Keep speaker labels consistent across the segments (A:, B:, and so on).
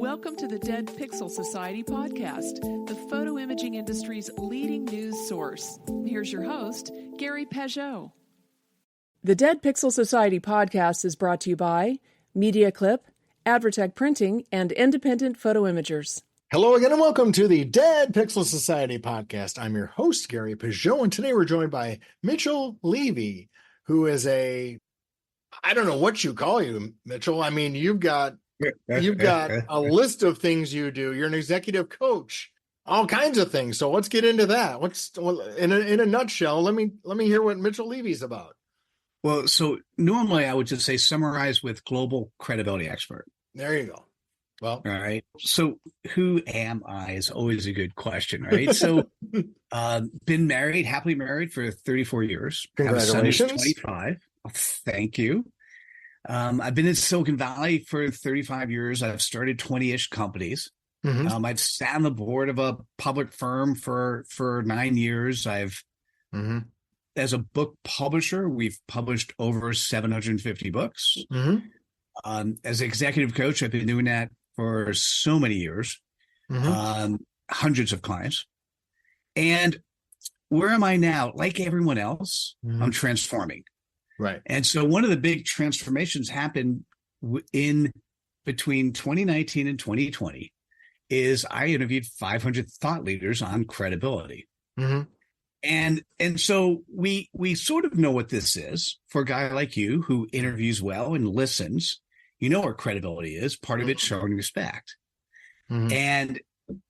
A: Welcome to the Dead Pixel Society podcast, the photo imaging industry's leading news source. Here's your host, Gary Peugeot. The Dead Pixel Society podcast is brought to you by Media Clip, Advertech Printing, and Independent Photo Imagers.
B: Hello again and welcome to the Dead Pixel Society podcast. I'm your host, Gary Peugeot, and today we're joined by Mitchell Levy, who is I don't know what you call you, Mitchell. I mean, you've got a list of things you do. You're an executive coach, all kinds of things. So let's get into that. In a nutshell, let me hear what Mitchell Levy's about.
C: Well, so normally I would just say summarize with global credibility expert.
B: There you go. Well,
C: all right. So who am I is always a good question, right? So been married, happily married for 34 years.
B: Congratulations.
C: Have a son who's 25. Thank you. I've been in Silicon Valley for 35 years. I've started 20-ish companies.
B: Mm-hmm.
C: I've sat on the board of a public firm for 9 years. As a book publisher, we've published over 750 books.
B: Mm-hmm.
C: As an executive coach, I've been doing that for so many years, hundreds of clients. And where am I now? Like everyone else, I'm transforming.
B: Right.
C: And so one of the big transformations happened in between 2019 and 2020 is I interviewed 500 thought leaders on credibility.
B: Mm-hmm.
C: And so we sort of know what this is for a guy like you who interviews well and listens. You know what credibility is. Part of it's showing respect.
B: Mm-hmm.
C: And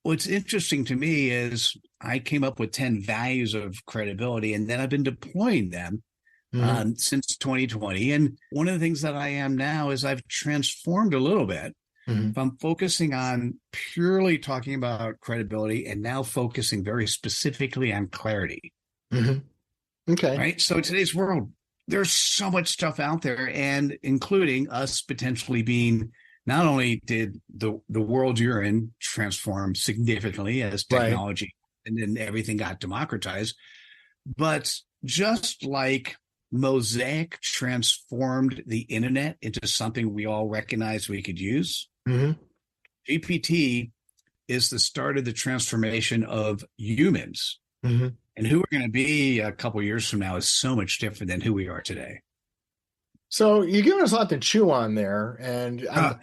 C: what's interesting to me is I came up with 10 values of credibility, and then I've been deploying them since 2020. And one of the things that I am now is I've transformed a little bit.
B: Mm-hmm.
C: I'm focusing on purely talking about credibility and now focusing very specifically on clarity.
B: Mm-hmm. Okay.
C: Right. So in today's world, there's so much stuff out there, and including us potentially being, not only did the world you're in transform significantly as technology and then everything got democratized, but just like Mosaic transformed the internet into something we all recognize we could use, GPT is the start of the transformation of humans.
B: Mm-hmm.
C: And who we're going to be a couple of years from now is so much different than who we are today.
B: So you're giving us a lot to chew on there, and I'm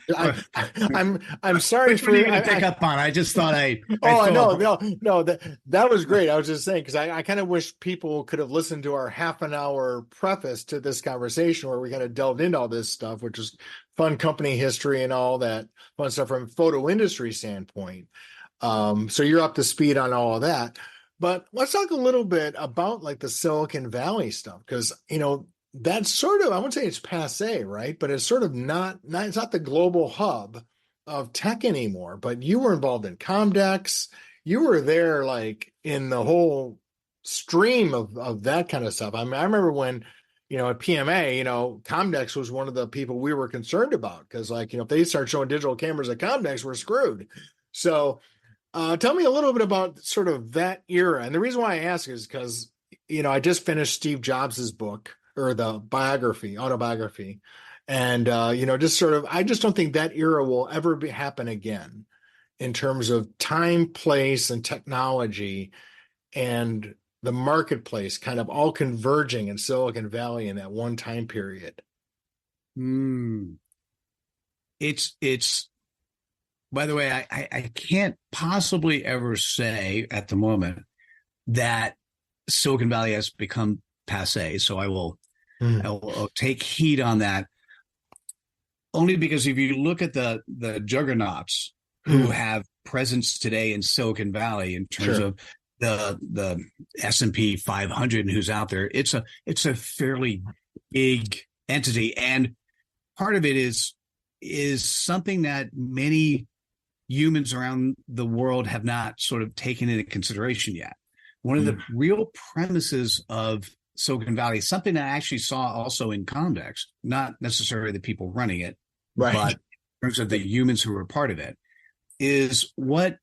B: sorry
C: Which
B: for
C: one are you going to pick up on? I just thought
B: no, that was great. I was just saying because I kind of wish people could have listened to our half an hour preface to this conversation where we kind of delved into all this stuff, which is fun company history and all that fun stuff from photo industry standpoint. So you're up to speed on all of that. But let's talk a little bit about like the Silicon Valley stuff, because, that's sort of, I wouldn't say it's passe, right? But it's sort of it's not the global hub of tech anymore. But you were involved in Comdex. You were there like in the whole stream of that kind of stuff. I mean, I remember when, at PMA, Comdex was one of the people we were concerned about because if they start showing digital cameras at Comdex, we're screwed. So tell me a little bit about sort of that era. And the reason why I ask is because, I just finished Steve Jobs's book, or the autobiography. And, just sort of, I just don't think that era will ever happen again in terms of time, place, and technology and the marketplace kind of all converging in Silicon Valley in that one time period.
C: It's, by the way, I can't possibly ever say at the moment that Silicon Valley has become passe. So I will take heed on that, only because if you look at the juggernauts who have presence today in Silicon Valley in terms of the S&P 500 and who's out there, it's a fairly big entity, and part of it is something that many humans around the world have not sort of taken into consideration yet. One of the real premises of Silicon Valley, something that I actually saw also in Comdex, not necessarily the people running it, but in terms of the humans who were part of it, is what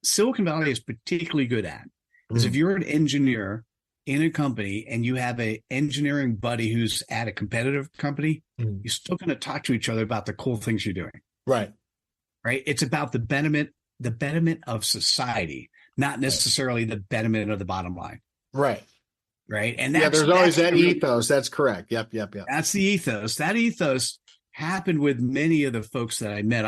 C: Silicon Valley is particularly good at. Is if you're an engineer in a company and you have an engineering buddy who's at a competitive company, you're still going to talk to each other about the cool things you're doing.
B: Right.
C: right? It's about the betterment of society, not necessarily the betterment of the bottom line.
B: Right.
C: Right. And
B: there's always that ethos. That's correct. Yep.
C: That's the ethos. That ethos happened with many of the folks that I met.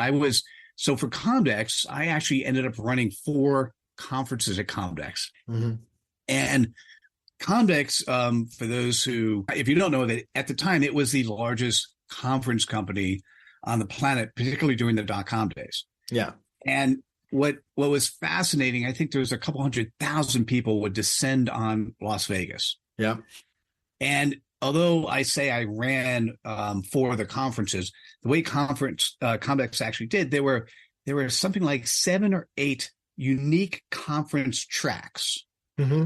C: So for Comdex, I actually ended up running 4 conferences at Comdex.
B: Mm-hmm.
C: And Comdex, for those who, if you don't know that at the time, it was the largest conference company on the planet, particularly during the .com days.
B: Yeah.
C: And what was fascinating, I think there was a couple 100,000 people would descend on Las Vegas.
B: Yeah.
C: And although I say I ran 4 of the conferences, the way Comdex actually did, there were something like 7 or 8 unique conference tracks.
B: Mm-hmm.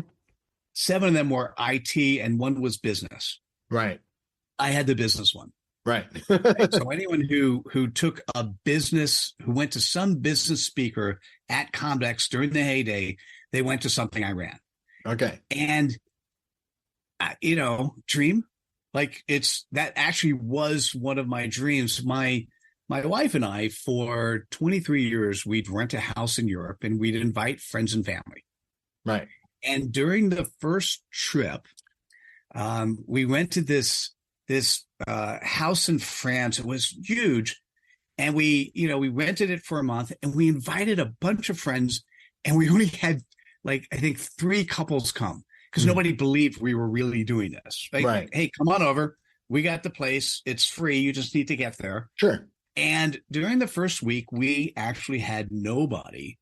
C: 7 of them were IT and 1 was business.
B: Right.
C: I had the business one.
B: Right.
C: So anyone who took who went to some business speaker at Comdex during the heyday, they went to something I ran.
B: Okay.
C: And, dream, like that actually was one of my dreams. My wife and I, for 23 years, we'd rent a house in Europe and we'd invite friends and family.
B: Right.
C: And during the first trip, we went to this house in France. It was huge. And we rented it for a month and we invited a bunch of friends and we only had I think 3 couples come because nobody believed we were really doing this.
B: Right.
C: Hey, come on over. We got the place. It's free. You just need to get there.
B: Sure.
C: And during the first week, we actually had nobody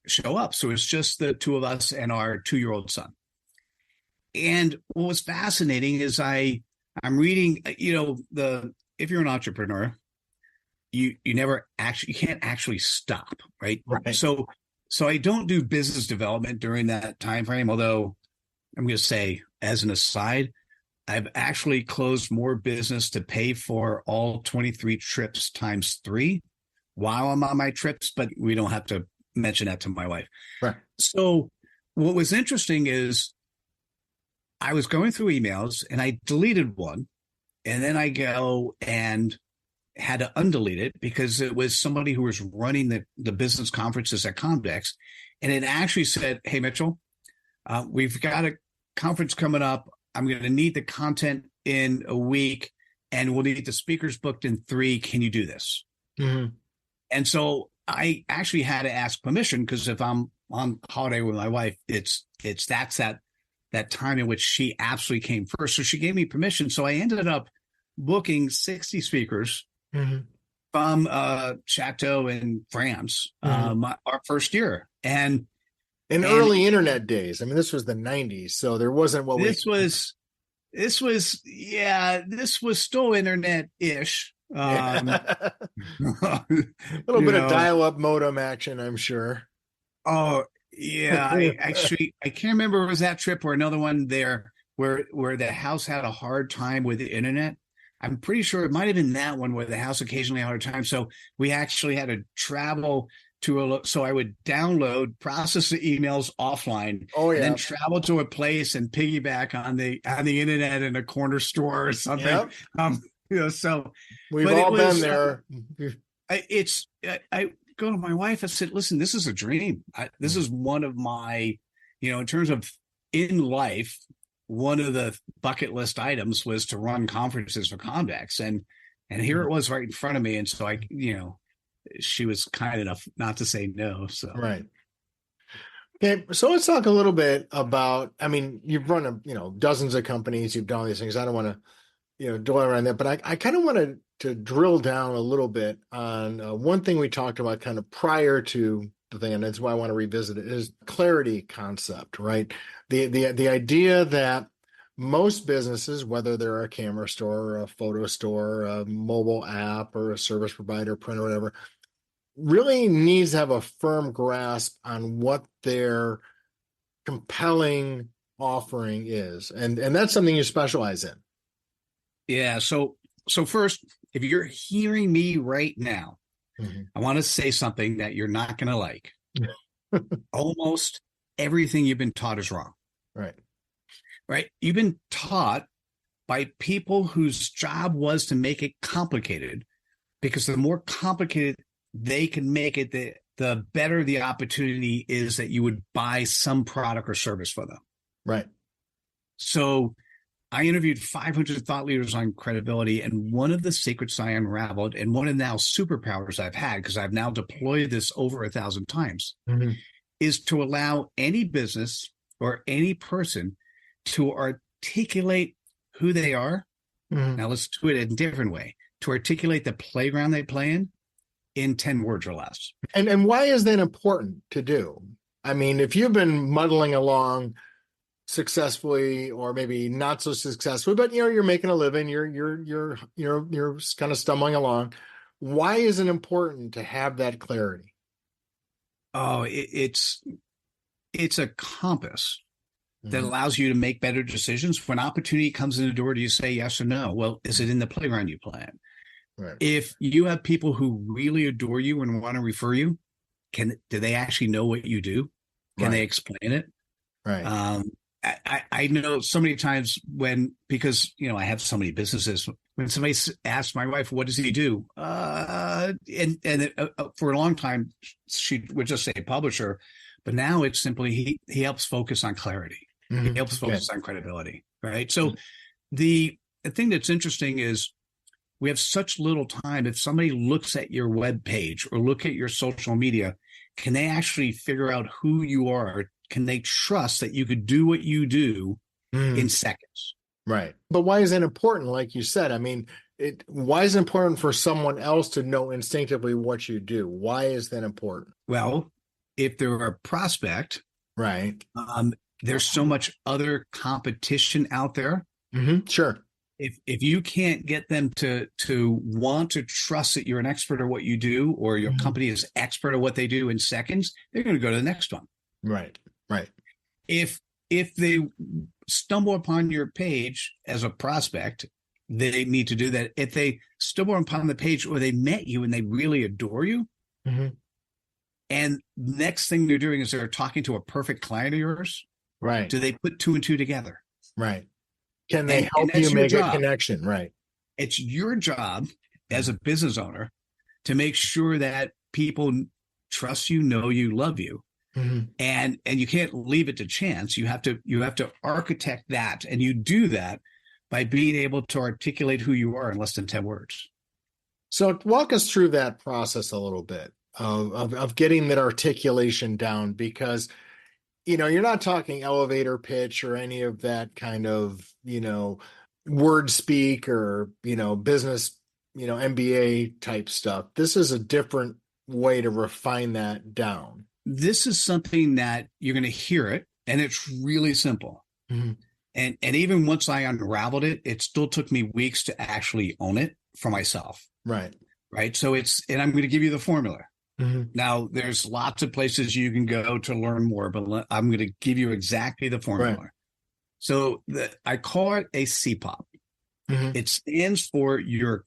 C: show up. So it's just the 2 of us and our 2-year-old son. And what was fascinating is I'm reading, if you're an entrepreneur, you can't actually stop, right?
B: Right.
C: So I don't do business development during that time frame, although I'm going to say, as an aside, I've actually closed more business to pay for all 23 trips times 3 while I'm on my trips, but we don't have to mention that to my wife.
B: Right.
C: So what was interesting is I was going through emails and I deleted one, and then I go and had to undelete it because it was somebody who was running the business conferences at Comdex. And it actually said, "Hey, Mitchell, we've got a conference coming up. I'm going to need the content in a week and we'll need the speakers booked in 3. Can you do this?"
B: Mm-hmm.
C: And so I actually had to ask permission because if I'm on holiday with my wife, that's that time in which she absolutely came first. So she gave me permission. So I ended up booking 60 speakers from Chateau in France, our first year. And
B: in early internet days. I mean, this was the 90s, so there wasn't
C: this was still internet-ish.
B: A little bit of dial-up modem action, I'm sure.
C: Oh, yeah. I can't remember if it was that trip or another one there where the house had a hard time with the internet. I'm pretty sure it might have been that one where the house occasionally had a hard time. So we actually had to travel so I would download, process the emails offline, and then travel to a place and piggyback on the internet in a corner store or something. Yep. So
B: we've all been there.
C: I go to my wife. I said, "Listen, this is a dream. This is one of my, in terms of in life, one of the bucket list items was to run conferences for Comdex, and here it was right in front of me. And so she was kind enough not to say no. So
B: right. Okay, so let's talk a little bit about. I mean, you've run dozens of companies. You've done all these things. I don't want to dwell around that, but I kind of wanted to drill down a little bit on one thing we talked about kind of prior to the thing, and that's why I want to revisit it, is clarity concept, right? The idea that most businesses, whether they're a camera store or a photo store, a mobile app or a service provider, print or whatever, really needs to have a firm grasp on what their compelling offering is. And that's something you specialize in.
C: Yeah. So first, if you're hearing me right now, I want to say something that you're not going to like. Almost everything you've been taught is wrong. Right. You've been taught by people whose job was to make it complicated, because the more complicated they can make it, the better the opportunity is that you would buy some product or service for them.
B: Right.
C: So I interviewed 500 thought leaders on credibility, and one of the secrets I unraveled, and one of the now superpowers I've had, because I've now deployed this over 1,000 times, is to allow any business or any person to articulate who they are. Now let's do it in a different way. To articulate the playground they play in 10 words or less.
B: And why is that important to do? I mean, if you've been muddling along successfully, or maybe not so successfully, but you're making a living, you're kind of stumbling along. Why is it important to have that clarity?
C: Oh, it's a compass that allows you to make better decisions. When opportunity comes in the door, do you say yes or no? Well, is it in the playground you plan?
B: Right.
C: If you have people who really adore you and want to refer you, do they actually know what you do? Can they explain it?
B: Right.
C: I know so many times because I have so many businesses, when somebody asks my wife, what does he do? For a long time, she would just say publisher, but now it's simply, he helps focus on clarity. He helps focus on credibility, right? So the thing that's interesting is we have such little time. If somebody looks at your web page or look at your social media, can they actually figure out who you are? Can they trust that you could do what you do in seconds?
B: Right. But why is it important? Like you said, I mean, why is it important for someone else to know instinctively what you do? Why is that important?
C: Well, if they're a prospect,
B: right,
C: there's so much other competition out there.
B: Sure.
C: If you can't get them to want to trust that you're an expert at what you do, or your company is expert at what they do in seconds, they're going to go to the next one.
B: Right. Right.
C: If they stumble upon your page as a prospect, they need to do that. If they stumble upon the page or they met you and they really adore you, and next thing they're doing is they're talking to a perfect client of yours,
B: right?
C: Do they put two and two together? Right.
B: Can they help you make a connection? Right.
C: It's your job as a business owner to make sure that people trust you, know you, love you. And you can't leave it to chance. You have to architect that, and you do that by being able to articulate who you are in less than 10 words.
B: So walk us through that process a little bit of getting that articulation down, because you're not talking elevator pitch or any of that kind of word speak or business MBA type stuff. This is a different way to refine that down.
C: This is something that you're going to hear it, and it's really simple. And even once I unraveled it, it still took me weeks to actually own it for myself. Right. So and I'm going to give you the formula. Now, there's lots of places you can go to learn more, but I'm going to give you exactly the formula. Right. So I call it a CPOP. It stands for your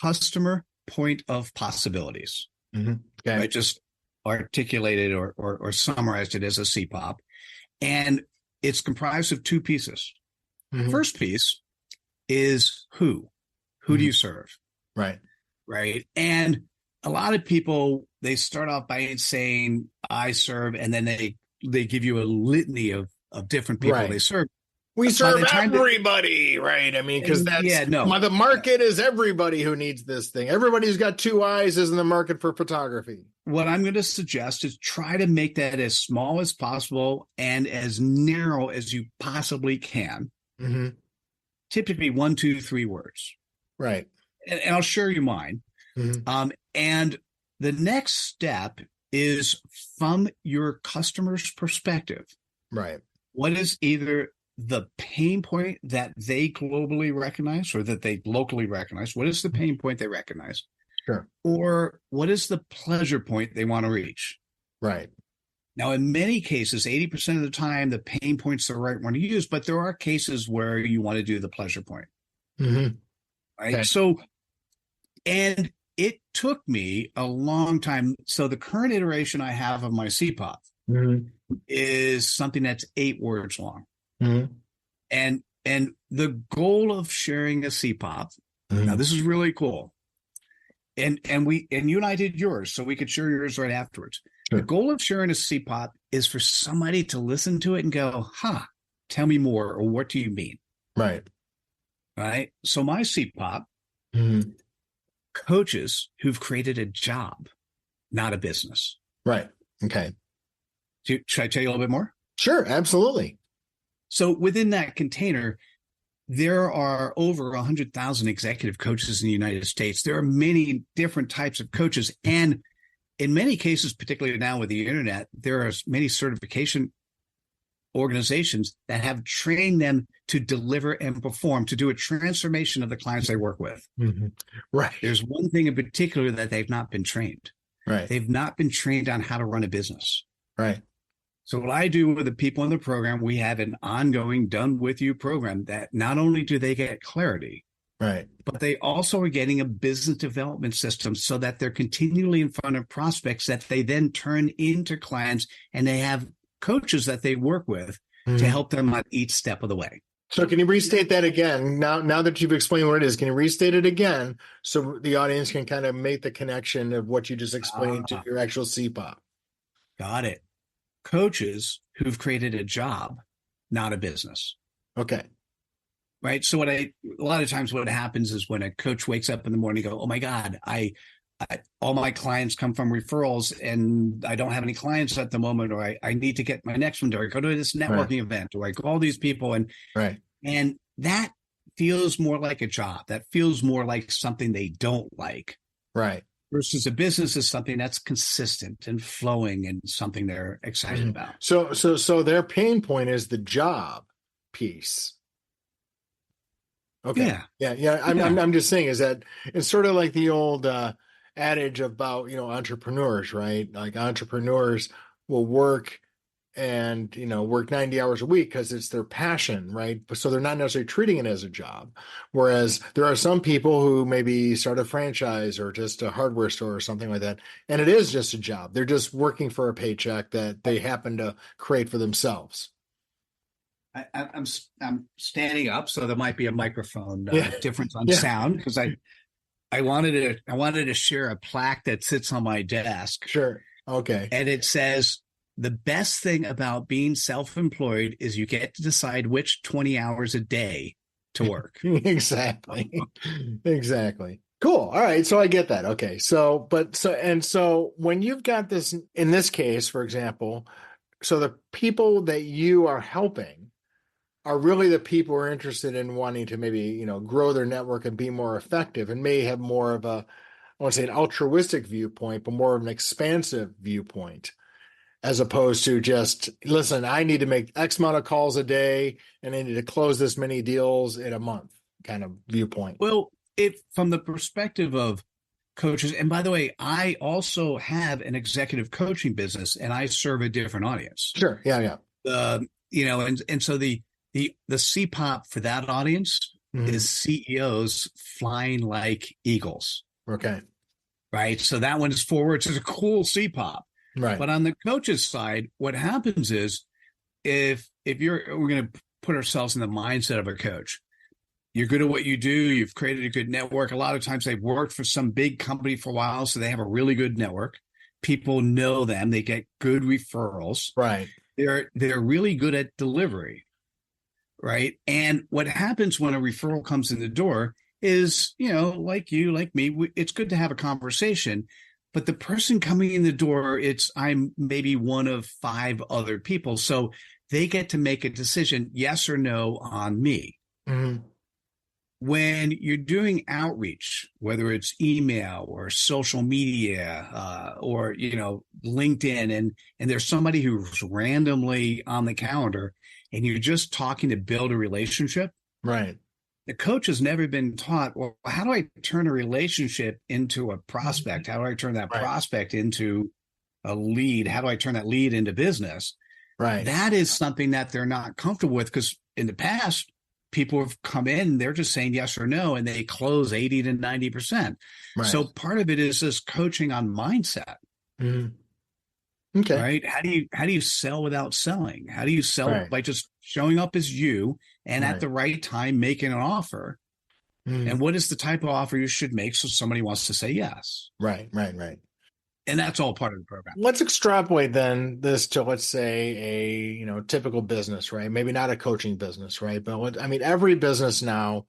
C: customer point of possibilities. Okay. I just articulated or summarized it as a CPOP. And it's comprised of two pieces. First piece is who do you serve? Right. And a lot of people, they start off by saying, I serve, and then they give you a litany of different people they serve.
B: We serve everybody, right? I mean, because the market is everybody who needs this thing. Everybody who's got two eyes is in the market for photography.
C: What I'm going to suggest is try to make that as small as possible and as narrow as you possibly can. Typically 1, 2, 3 words. Right. And I'll share you mine. And the next step is from your customer's perspective. Right. What is either the pain point that they globally recognize or that they locally recognize? What is the pain point they recognize? Sure. Or what is the pleasure point they want to reach? Right. Now, in many cases, 80% of the time, the pain point's the right one to use, but there are cases where you want to do the pleasure point. Right. Okay. So, and it took me a long time. So the current iteration I have of my CPOP is something that's 8 words long. And the goal of sharing a CPOP, now this is really cool, And you and I did yours, so we could share yours right afterwards.
B: Sure.
C: The goal of sharing a CPOP is for somebody to listen to it and go, tell me more, or what do you mean?
B: Right.
C: Right. So my CPOP,
B: Mm-hmm.
C: coaches who've created a job, not a business.
B: Right. Okay.
C: Should I tell you a little bit more?
B: Sure. Absolutely.
C: So within that container, there are over 100,000 executive coaches in the United States. There are many different types of coaches. And in many cases, particularly now with the internet, there are many certification organizations that have trained them to deliver and perform, to do a transformation of the clients they work with.
B: Mm-hmm. Right.
C: There's one thing in particular that they've not been trained.
B: Right.
C: They've not been trained on how to run a business.
B: Right.
C: So what I do with the people in the program, we have an ongoing done with you program that not only do they get clarity,
B: right,
C: but they also are getting a business development system so that they're continually in front of prospects that they then turn into clients, and they have coaches that they work with to help them on each step of the way.
B: So can you restate that again? Now that you've explained what it is, can you restate it again so the audience can kind of make the connection of what you just explained to your actual CPOP?
C: Got it. Coaches who've created a job, not a business.
B: Okay.
C: Right. So a lot of times what happens is when a coach wakes up in the morning, go, oh my God, I all my clients come from referrals and I don't have any clients at the moment, or I need to get my next one, or I go to this networking event, or I call these people, and that feels more like a job. That feels more like something they don't like.
B: Right.
C: Versus a business is something that's consistent and flowing and something they're excited about.
B: So their pain point is the job piece. Okay. Yeah. I'm just saying is that it's sort of like the old adage about, entrepreneurs, right? Like entrepreneurs will work and, work 90 hours a week because it's their passion, right? So they're not necessarily treating it as a job. Whereas there are some people who maybe start a franchise or just a hardware store or something like that, and it is just a job. They're just working for a paycheck that they happen to create for themselves.
C: I'm standing up, so there might be a microphone difference on sound, because I wanted to share a plaque that sits on my desk.
B: Sure. Okay.
C: And it says, the best thing about being self-employed is you get to decide which 20 hours a day to work.
B: Exactly. Cool. All right. So I get that. Okay. So when you've got this, in this case, for example, so the people that you are helping are really the people who are interested in wanting to maybe, grow their network and be more effective, and may have more of I want to say an altruistic viewpoint, but more of an expansive viewpoint, as opposed to just, listen, I need to make X amount of calls a day and I need to close this many deals in a month kind of viewpoint.
C: Well, from the perspective of coaches, and by the way, I also have an executive coaching business and I serve a different audience.
B: Sure. Yeah.
C: And so the CPOP for that audience is CEOs flying like eagles.
B: Okay.
C: Right. So that one is forward. It's a cool CPOP.
B: Right.
C: But on the coach's side, what happens is we're going to put ourselves in the mindset of a coach. You're good at what you do. You've created a good network. A lot of times they've worked for some big company for a while, so they have a really good network. People know them. They get good referrals.
B: Right.
C: They're really good at delivery. Right. And what happens when a referral comes in the door is, like you, like me, it's good to have a conversation. But the person coming in the door, I'm maybe one of 5 other people. So they get to make a decision, yes or no, on me.
B: Mm-hmm.
C: When you're doing outreach, whether it's email or social media or, LinkedIn, and there's somebody who's randomly on the calendar and you're just talking to build a relationship.
B: Right.
C: The coach has never been taught, well, how do I turn a relationship into a prospect? How do I turn that prospect into a lead? How do I turn that lead into business?
B: Right.
C: That is something that they're not comfortable with, because in the past, people have come in, they're just saying yes or no, and they close 80 to 90%.
B: Right.
C: So part of it is this coaching on mindset.
B: Mm-hmm. Okay.
C: Right. How do you sell without selling? How do you sell by just showing up as you and at the right time making an offer? And what is the type of offer you should make so somebody wants to say yes?
B: Right.
C: And that's all part of the program.
B: Let's extrapolate then this to, let's say, a typical business, right? Maybe not a coaching business, right? But every business now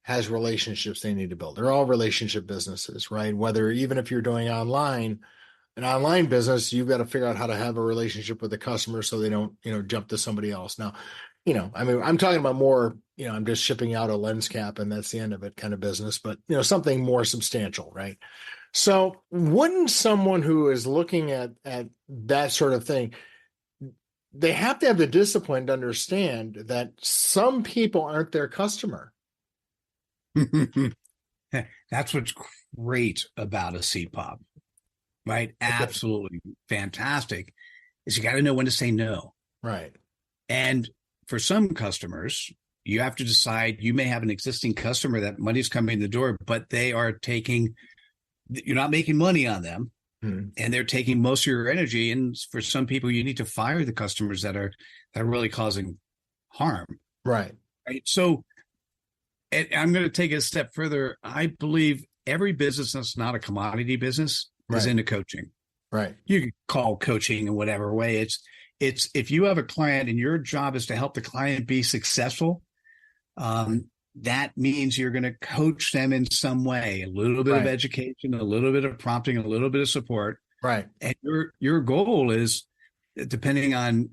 B: has relationships they need to build. They're all relationship businesses, right? Whether even if you're doing an online business, you've got to figure out how to have a relationship with the customer so they don't, jump to somebody else. Now, I'm talking about more, I'm just shipping out a lens cap and that's the end of it kind of business, but something more substantial, right? So wouldn't someone who is looking at that sort of thing, they have to have the discipline to understand that some people aren't their customer.
C: That's what's great about a CPOP, right? Okay. Absolutely fantastic. Is you got to know when to say no.
B: Right.
C: And for some customers, you have to decide. You may have an existing customer that money's coming in the door, but you're not making money on them, and they're taking most of your energy. And for some people, you need to fire the customers that are really causing harm.
B: Right.
C: So, and I'm going to take it a step further. I believe every business that's not a commodity business is into coaching.
B: Right.
C: You can call coaching in whatever way. It's if you have a client and your job is to help the client be successful, that means you're going to coach them in some way, a little bit of education, a little bit of prompting, a little bit of support.
B: Right.
C: And your goal is, depending on,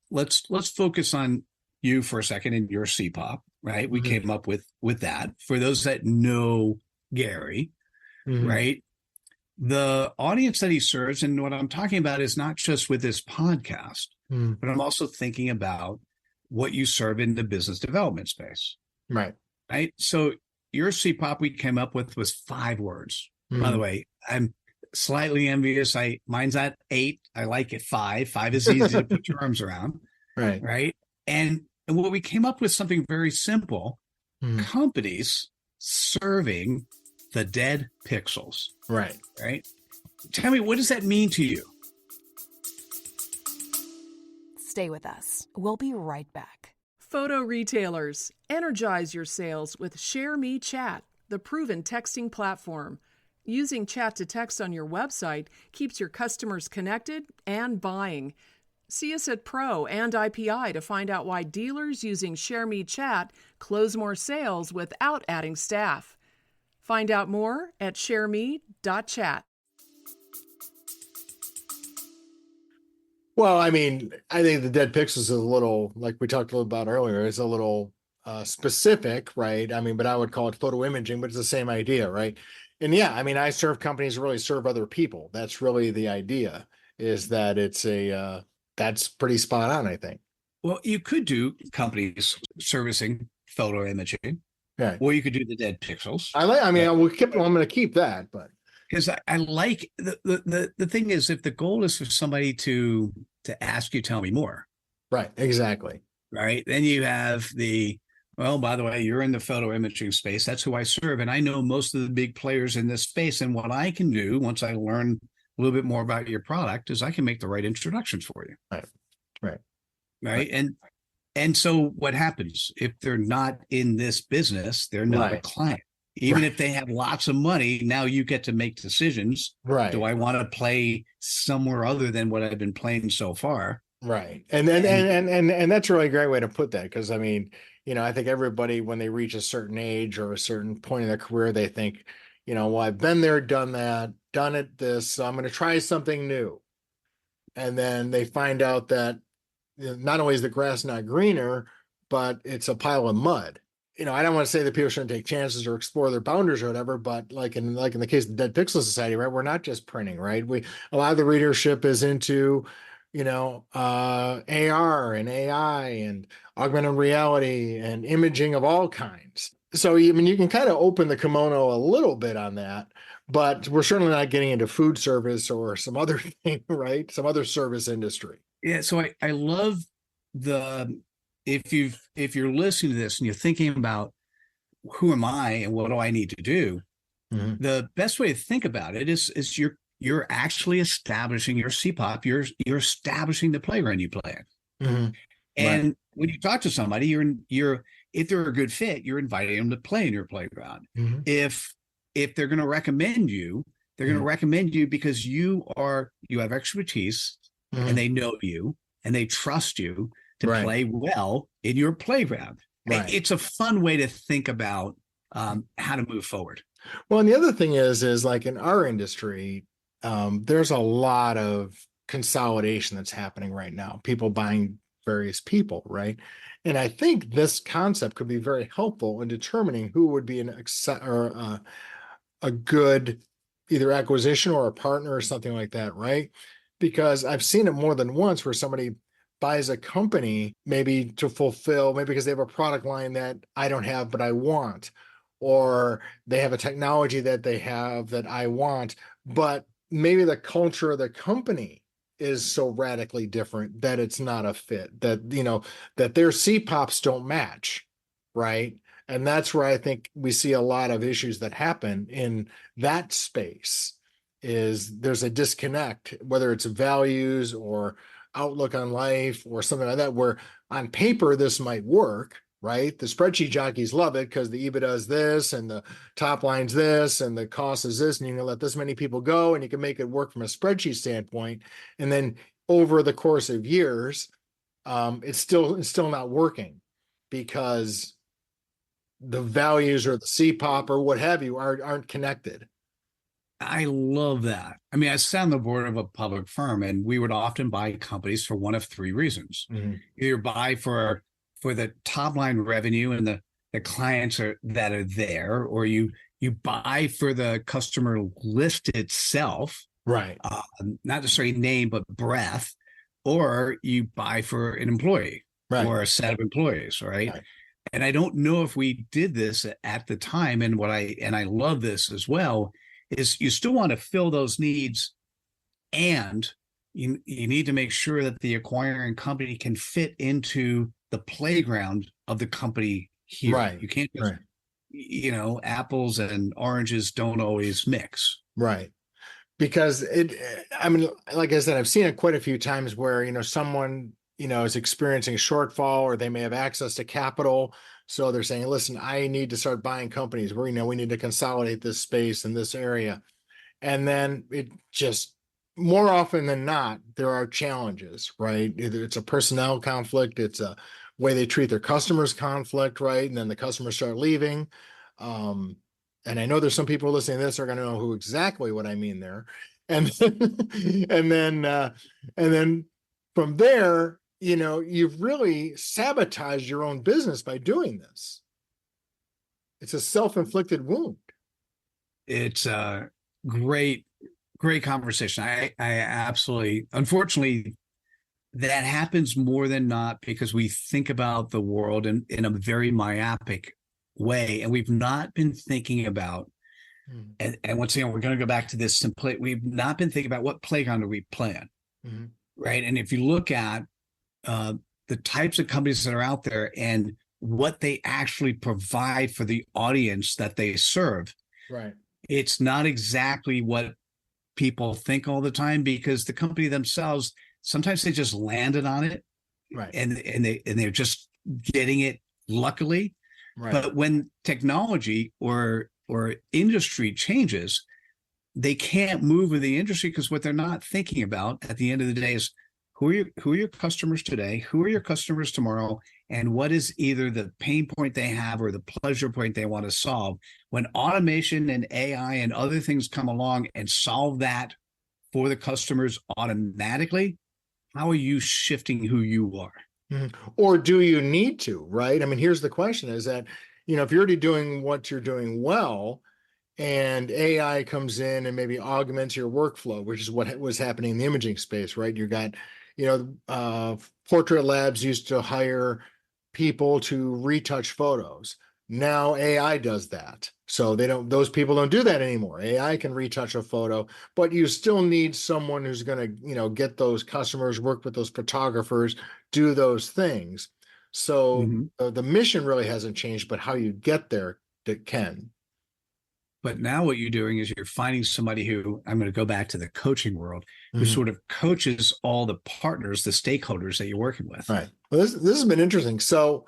C: let's focus on you for a second in your CPOP, right? We came up with that. For those that know Gary, right? The audience that he serves, and what I'm talking about is not just with this podcast, but I'm also thinking about what you serve in the business development space.
B: Right.
C: So your CPOP we came up with was 5 words. By the way, I'm slightly envious. Mine's at 8. I like it 5. 5 is easy to put your arms around. Right. And what we came up with something very simple. Companies serving the dead pixels. Right. Tell me, what does that mean to you?
D: Stay with us. We'll be right back.
A: Photo retailers, energize your sales with ShareMe Chat, the proven texting platform. Using chat to text on your website keeps your customers connected and buying. See us at Pro and IPI to find out why dealers using ShareMe Chat close more sales without adding staff. Find out more at shareme.chat.
B: Well, I think the dead pixels is a little, like we talked a little about earlier, is a little specific, right? But I would call it photo imaging, but it's the same idea, right? And yeah, I serve companies that really serve other people. That's really the idea, is that it's that's pretty spot on, I think.
C: Well, you could do companies servicing photo imaging,
B: right?
C: Or you could do the dead pixels.
B: I'm going to keep that, but
C: because I like the thing is, if the goal is for somebody to ask you, tell me more.
B: Right. Exactly.
C: Right. Then you have well, by the way, you're in the photo imaging space. That's who I serve. And I know most of the big players in this space. And what I can do once I learn a little bit more about your product is I can make the right introductions for you. Right. And so what happens if they're not in this business? They're not a client. Even if they have lots of money, now you get to make decisions.
B: Right.
C: Do I want to play somewhere other than what I've been playing so far?
B: Right. And that's a really great way to put that. Because I think everybody, when they reach a certain age or a certain point in their career, they think, well, I've been there, done that, done it this, so I'm going to try something new. And then they find out that not only is the grass not greener, but it's a pile of mud. I don't want to say that people shouldn't take chances or explore their boundaries or whatever, but like in the case of the Dead Pixel Society, right? We're not just printing, right? A lot of the readership is into, AR and AI and augmented reality and imaging of all kinds. So, you can kind of open the kimono a little bit on that, but we're certainly not getting into food service or some other thing, right? Some other service industry.
C: Yeah. So I love if you're listening to this and you're thinking about who am I and what do I need to do, the best way to think about it is you're actually establishing your CPOP. You're establishing the playground you play in. And when you talk to somebody, if they're a good fit, you're inviting them to play in your playground.
B: Mm-hmm.
C: If they're going to recommend you, they're going to recommend you because you have expertise and they know you and they trust you to play well in your playground.
B: Right.
C: It's a fun way to think about how to move forward.
B: Well, and the other thing is like in our industry, there's a lot of consolidation that's happening right now. People buying various people, right? And I think this concept could be very helpful in determining who would be a good either acquisition or a partner or something like that, right? Because I've seen it more than once where somebody buys a company maybe to fulfill, maybe because they have a product line that I don't have, but I want, or they have a technology that they have that I want, but maybe the culture of the company is so radically different that it's not a fit, that, that their CPOPs don't match, right? And that's where I think we see a lot of issues that happen in that space is there's a disconnect, whether it's values or outlook on life or something like that, where on paper, this might work, right? The spreadsheet jockeys love it because the EBITDA is this and the top line's this and the cost is this, and you can let this many people go and you can make it work from a spreadsheet standpoint. And then over the course of years, it's still not working because the values or the CPOP or what have you aren't connected.
C: I love that. I mean, I sat on the board of a public firm, and we would often buy companies for one of three reasons.
B: Mm-hmm.
C: Either buy for the top line revenue and the clients that are there, or you buy for the customer list itself,
B: right?
C: Not necessarily name, but breadth, or you buy for an employee or a set of employees, right? And I don't know if we did this at the time. And I love this as well, is you still want to fill those needs, and you need to make sure that the acquiring company can fit into the playground of the company here.
B: Right.
C: You can't just, apples and oranges don't always mix.
B: Right. Because I mean, like I said, I've seen it quite a few times where, someone, is experiencing a shortfall, or they may have access to capital. So they're saying, listen, I need to start buying companies where, we need to consolidate this space in this area. And then it just, more often than not, there are challenges, right? Either it's a personnel conflict, it's a way they treat their customers conflict, right? And then the customers start leaving. And I know there's some people listening to this are going to know exactly what I mean there. And then from there, you've really sabotaged your own business by doing this. It's a self-inflicted wound.
C: It's a great conversation. I absolutely, unfortunately, that happens more than not because we think about the world in a very myopic way, and we've not been thinking about, and once again, we're going to go back to this simply, we've not been thinking about what playground do we play on, right? And if you look at the types of companies that are out there and what they actually provide for the audience that they serve,
B: right? It's
C: not exactly what people think all the time, because the company themselves, sometimes they just landed on it,
B: right?
C: And they're just getting it luckily. Right. But when technology or industry changes, they can't move with the industry, because what they're not thinking about at the end of the day is who are your customers today, who are your customers tomorrow, and what is either the pain point they have or the pleasure point they want to solve. When automation and AI and other things come along and solve that for the customers automatically, how are you shifting who you are?
B: Or do you need to, right? I mean, here's the question is that, if you're already doing what you're doing well, and AI comes in and maybe augments your workflow, which is what was happening in the imaging space, right? You got, Portrait Labs used to hire people to retouch photos. Now AI does that. So those people don't do that anymore. AI can retouch a photo, but you still need someone who's going to, get those customers, work with those photographers, do those things. So the mission really hasn't changed, but how you get there, that can.
C: But now what you're doing is you're finding somebody who, I'm going to go back to the coaching world, who sort of coaches all the partners, the stakeholders that you're working with.
B: Right. Well, this has been interesting. So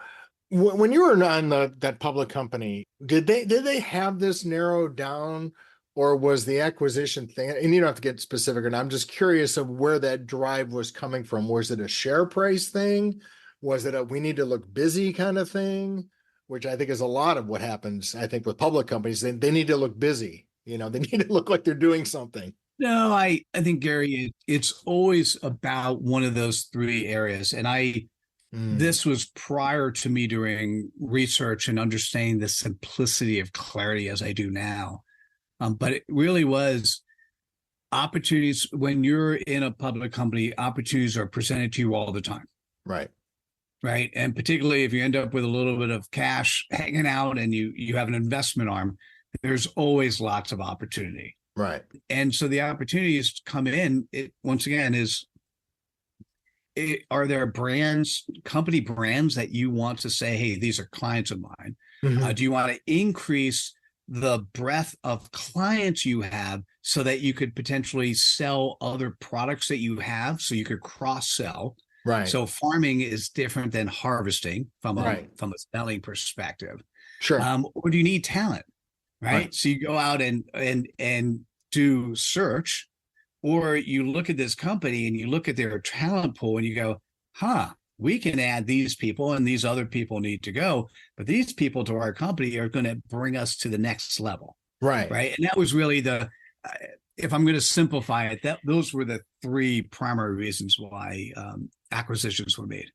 B: When you were on that public company, did they have this narrowed down, or was the acquisition thing? And you don't have to get specific, and I'm just curious of where that drive was coming from. Was it a share price thing? Was it a we need to look busy kind of thing? Which I think is a lot of what happens. I think with public companies, they need to look busy. You know, they need to look like they're doing something.
C: No, I think, Gary, it's always about one of those three areas. And this was prior to me doing research and understanding the simplicity of clarity as I do now. But it really was opportunities. When you're in a public company, opportunities are presented to you all the time.
B: Right.
C: Right. And particularly if you end up with a little bit of cash hanging out and you have an investment arm, there's always lots of opportunity.
B: Right.
C: And so the opportunities come in, once again, are there brands, company brands that you want to say, hey, these are clients of mine? Do you want to increase the breadth of clients you have so that you could potentially sell other products that you have, so you could cross-sell?
B: Right.
C: So farming is different than harvesting from a selling perspective.
B: Sure.
C: Or do you need talent? Right. So you go out and do search, or you look at this company and you look at their talent pool and you go, we can add these people and these other people need to go, but these people to our company are going to bring us to the next level. Right. Right. And that was really if I'm going to simplify it, those were the three primary reasons why acquisitions were made.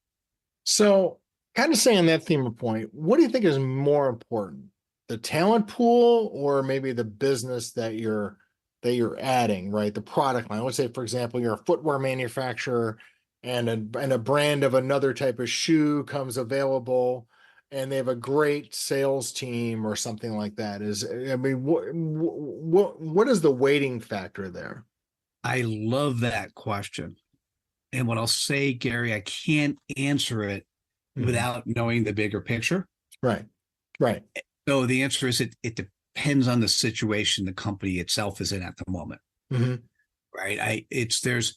C: So
B: kind of staying on that theme of point, what do you think is more important? The talent pool, or maybe the business that you're adding, right? The product line. Let's say, for example, you're a footwear manufacturer and a brand of another type of shoe comes available and they have a great sales team or something like that. What is the weighting factor there?
C: I love that question. And what I'll say, Gary, I can't answer it without knowing the bigger picture.
B: Right. Right.
C: So the answer is it depends on the situation the company itself is in at the moment. Right. There's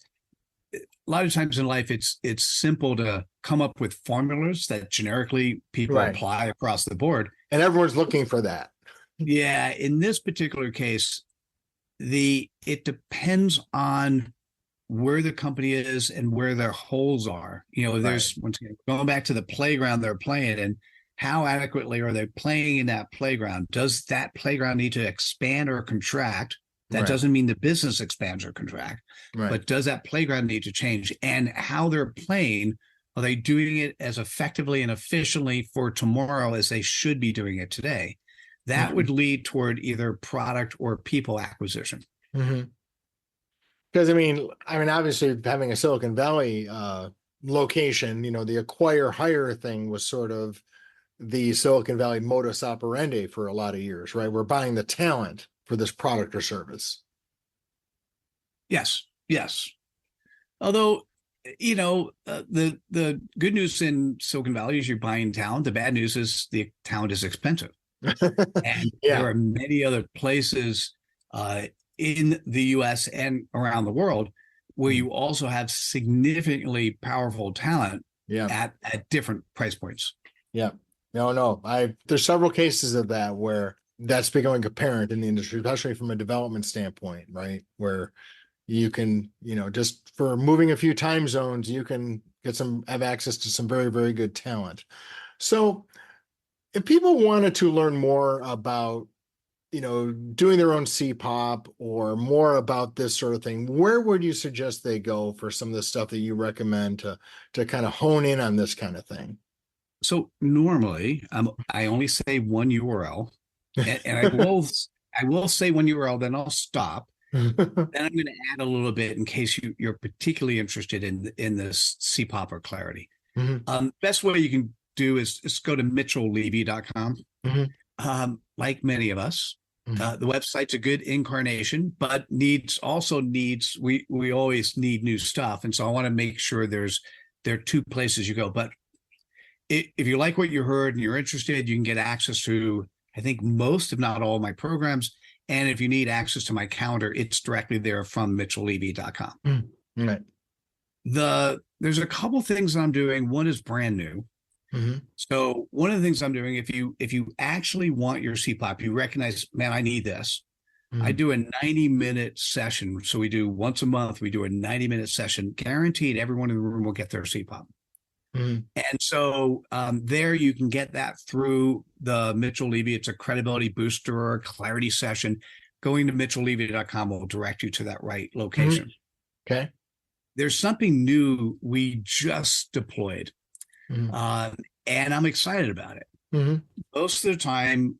C: a lot of times in life, it's simple to come up with formulas that generically people apply across the board.
B: And everyone's looking for that.
C: Yeah. In this particular case, it depends on where the company is and where their holes are. There's, once again, going back to the playground they're playing in. How adequately are they playing in that playground? Does that playground need to expand or contract? That doesn't mean the business expands or contract, but does that playground need to change? And how they're playing, are they doing it as effectively and efficiently for tomorrow as they should be doing it today? That would lead toward either product or people acquisition.
B: Because obviously having a Silicon Valley location, the acquire hire thing was sort of the Silicon Valley modus operandi for a lot of years, right? We're buying the talent for this product or service.
C: Yes. Although, the good news in Silicon Valley is you're buying talent. The bad news is the talent is expensive. And there are many other places in the US and around the world where you also have significantly powerful talent at different price points.
B: Yeah. No. There's several cases of that where that's becoming apparent in the industry, especially from a development standpoint, right? Where you can, just for moving a few time zones, you can have access to some very, very good talent. So if people wanted to learn more about, doing their own CPOP or more about this sort of thing, where would you suggest they go for some of the stuff that you recommend to kind of hone in on this kind of thing?
C: So normally, I only say one URL, and I will say one URL, then I'll stop. Then I'm going to add a little bit in case you're particularly interested in this CPOP or clarity. Best way you can do is go to mitchell-levy.com. Like many of us, the website's a good incarnation, but we always need new stuff, and so I want to make sure there are two places you go. But if you like what you heard and you're interested, you can get access to, I think, most, if not all, of my programs. And if you need access to my calendar, it's directly there from mitchell-levy.com.
B: Right.
C: There's a couple things I'm doing. One is brand new.
B: Mm-hmm.
C: So one of the things I'm doing, if you actually want your CPOP, you recognize, man, I need this.
B: Mm-hmm.
C: I do a 90-minute session. So we do once a month, we do a 90-minute session. Guaranteed everyone in the room will get their CPOP.
B: Mm-hmm.
C: And so there you can get that through the Mitchell Levy. It's a credibility booster or a clarity session. Going to mitchelllevy.com will direct you to that right location.
B: Mm-hmm. Okay.
C: There's something new we just deployed,
B: Mm-hmm.
C: and I'm excited about it.
B: Mm-hmm.
C: Most of the time,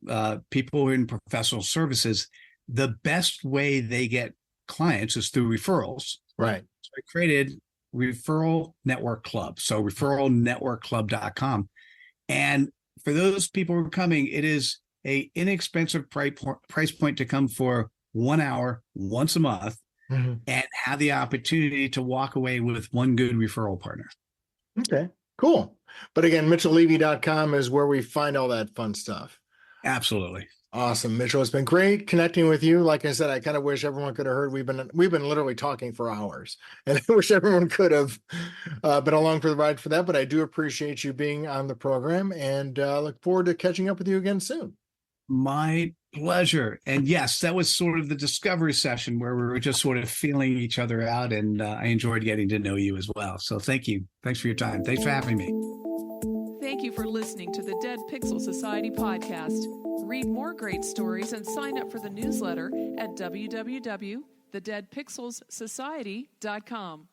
C: people in professional services, the best way they get clients is through referrals.
B: Right.
C: So I created Referral Network Club. So referral-network-club.com. And for those people who are coming, it is a inexpensive price point to come for 1 hour once a month,
B: Mm-hmm.
C: and have the opportunity to walk away with one good referral partner.
B: Okay, cool. But again, mitchelllevy.com is where we find all that fun stuff.
C: Absolutely.
B: Awesome, Mitchell. It's been great connecting with you. Like I said, I kind of wish everyone could have heard. We've been literally talking for hours, and I wish everyone could have been along for the ride for that. But I do appreciate you being on the program, and look forward to catching up with you again soon.
C: My pleasure. And yes, that was sort of the discovery session where we were just sort of feeling each other out, and I enjoyed getting to know you as well. So thank you. Thanks for your time. Thanks for having me.
A: Thank you for listening to the Dead Pixel Society podcast. Read more great stories and sign up for the newsletter at www.thedeadpixelssociety.com.